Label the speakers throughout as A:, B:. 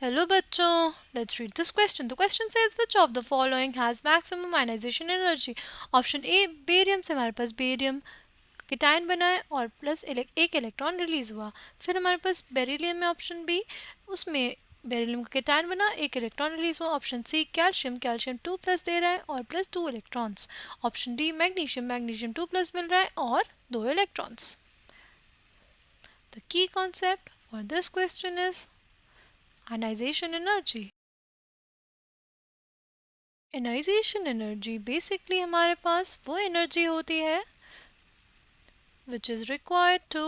A: Hello बच्चों, let's read this question. The question says which of the following has maximum ionization energy? Option A barium से हमारे पास barium कीटायन बना है और plus एक इलेक्ट्रॉन रिलीज हुआ। फिर हमारे पास बेरिलियम में ऑप्शन बी, उसमें बेरिलियम का कीटायन बना, एक इलेक्ट्रॉन रिलीज हुआ। Option C calcium, calcium 2 plus दे रहा है और plus 2 electrons. Option D magnesium, magnesium 2 plus मिल रहा है और 2 electrons. The key concept for this question is ionization energy. Ionization energy basically हमारे पास वो energy होती है which is required to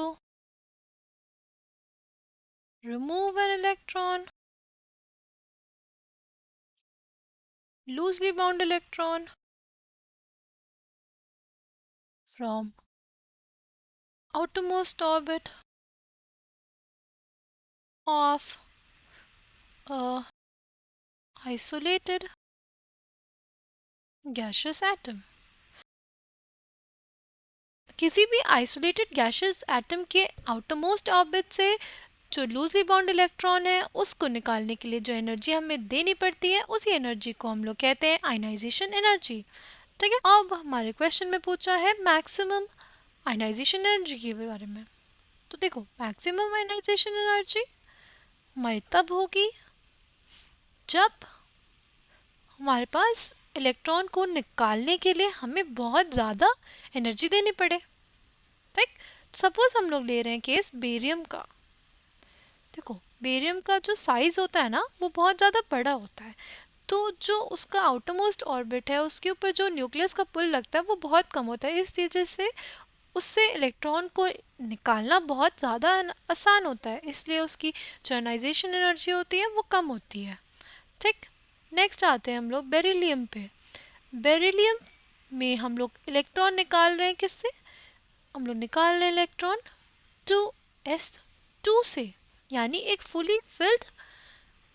A: remove an electron, loosely bound electron from outermost orbit of a isolated gaseous atom. किसी भी isolated gaseous atom के outermost orbit से जो loosely bound electron है उसको निकालने के लिए जो एनर्जी हमें देनी पड़ती है उसी एनर्जी को हम लोग कहते हैं आयनाइजेशन एनर्जी। ठीक है, अब हमारे क्वेश्चन में पूछा है मैक्सिमम आयनाइजेशन एनर्जी के बारे में। तो देखो मैक्सिमम आयनाइजेशन एनर्जी हमारी तब होगी जब हमारे पास इलेक्ट्रॉन को निकालने के लिए हमें बहुत ज़्यादा एनर्जी देनी पड़े। ठीक, सपोज हम लोग ले रहे हैं केस बेरियम का। देखो बेरियम का जो साइज होता है ना वो बहुत ज़्यादा बड़ा होता है, तो जो उसका आउटरमोस्ट ऑर्बिट है उसके ऊपर जो न्यूक्लियस का पुल लगता है वो बहुत कम होता है। इस वजह से उससे इलेक्ट्रॉन को निकालना बहुत ज़्यादा आसान होता है, इसलिए उसकी जो आयनाइजेशन एनर्जी होती है वो कम होती है। ठीक, नेक्स्ट आते हैं हम लोग बेरिलियम पे। बेरिलियम में हम लोग इलेक्ट्रॉन निकाल रहे हैं किससे? हम लोग निकाल रहे हैं इलेक्ट्रॉन 2s2 से, यानी एक फुली फिल्ड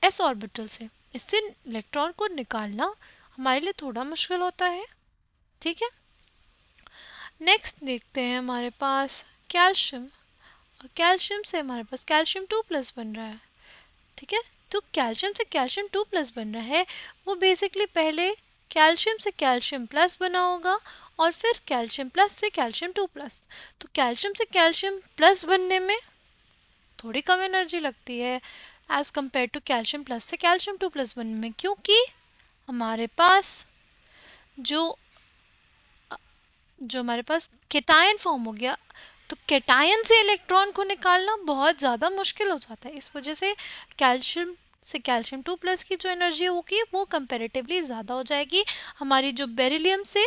A: s ऑर्बिटल से। इससे इलेक्ट्रॉन को निकालना हमारे लिए थोड़ा मुश्किल होता है। ठीक है, नेक्स्ट देखते हैं हमारे पास कैल्शियम, और कैल्शियम से हमारे पास कैल्शियम 2 प्लस बन रहा है। ठीक है, तो कैल्शियम से कैल्शियम 2 प्लस बन रहा है, वो बेसिकली पहले कैल्शियम से कैल्शियम प्लस बना होगा और फिर कैल्शियम प्लस से कैल्शियम 2 प्लस। तो कैल्शियम से कैल्शियम प्लस बनने में थोड़ी कम एनर्जी लगती है as compare to calcium plus से कैल्शियम 2 प्लस बनने में, क्योंकि हमारे पास जो हमारे पास केटायन फॉर्म हो गया, तो केटायन से इलेक्ट्रॉन को निकालना बहुत ज़्यादा मुश्किल हो जाता है। इस वजह से कैल्शियम से कैल्शियम 2 प्लस की जो एनर्जी होगी वो कंपैरेटिवली ज़्यादा हो जाएगी हमारी जो बेरिलियम से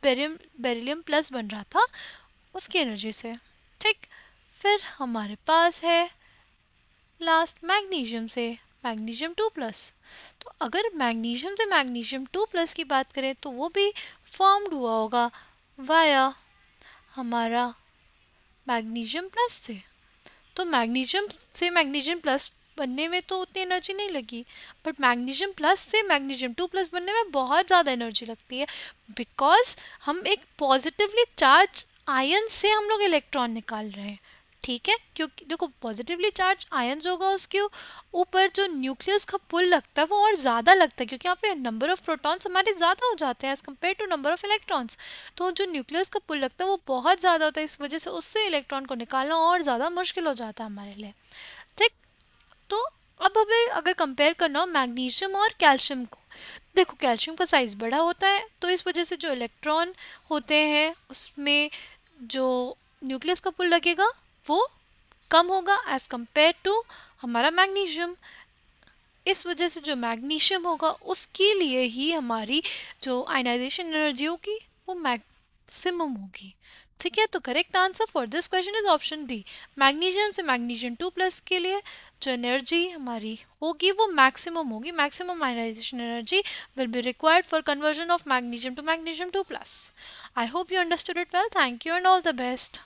A: बेरिलियम प्लस बन रहा था उसकी एनर्जी से। ठीक, फिर हमारे पास है लास्ट मैग्नीशियम से मैग्नीशियम 2 प्लस। तो अगर मैग्नीशियम से मैग्नीशियम 2 प्लस की बात करें तो वो भी फॉर्म्ड हुआ होगा वाया हमारा मैग्नीशियम प्लस से। तो मैग्नीशियम से मैग्नीशियम प्लस बनने में तो उतनी एनर्जी नहीं लगी, बट मैग्नीशियम प्लस से मैग्नीशियम 2 प्लस बनने में बहुत ज़्यादा एनर्जी लगती है, बिकॉज हम एक पॉजिटिवली चार्ज आयन से हम लोग इलेक्ट्रॉन निकाल रहे हैं। ठीक है, क्योंकि देखो पॉजिटिवली चार्ज आयन्स होगा उसके ऊपर जो न्यूक्लियस का पुल लगता है वो और ज़्यादा लगता है, क्योंकि यहाँ पे नंबर ऑफ प्रोटॉन्स हमारे ज़्यादा हो जाते हैं as compare to number of electrons. तो जो न्यूक्लियस का पुल लगता है वो बहुत ज़्यादा होता है, इस वजह से उससे इलेक्ट्रॉन को निकालना और ज़्यादा मुश्किल हो जाता है हमारे लिए। ठीक, तो अब हमें अगर कंपेयर करना हो मैग्नीशियम और कैल्शियम को, देखो कैल्शियम का साइज बड़ा होता है तो इस वजह से जो इलेक्ट्रॉन होते हैं उसमें जो न्यूक्लियस का पुल लगेगा वो कम होगा एज कंपेयर टू हमारा मैग्नीशियम। इस वजह से जो मैग्नीशियम होगा उसके लिए ही हमारी जो आयनाइजेशन एनर्जी होगी वो मैक्सिमम होगी। ठीक है, तो correct answer for this question is option D. Magnesium से मैग्नीशियम 2 प्लस के लिए जो एनर्जी हमारी होगी वो मैक्सिमम होगी। Maximum ionization energy will be required for conversion of magnesium to magnesium 2 plus. I hope you understood it well. Thank you and all the best.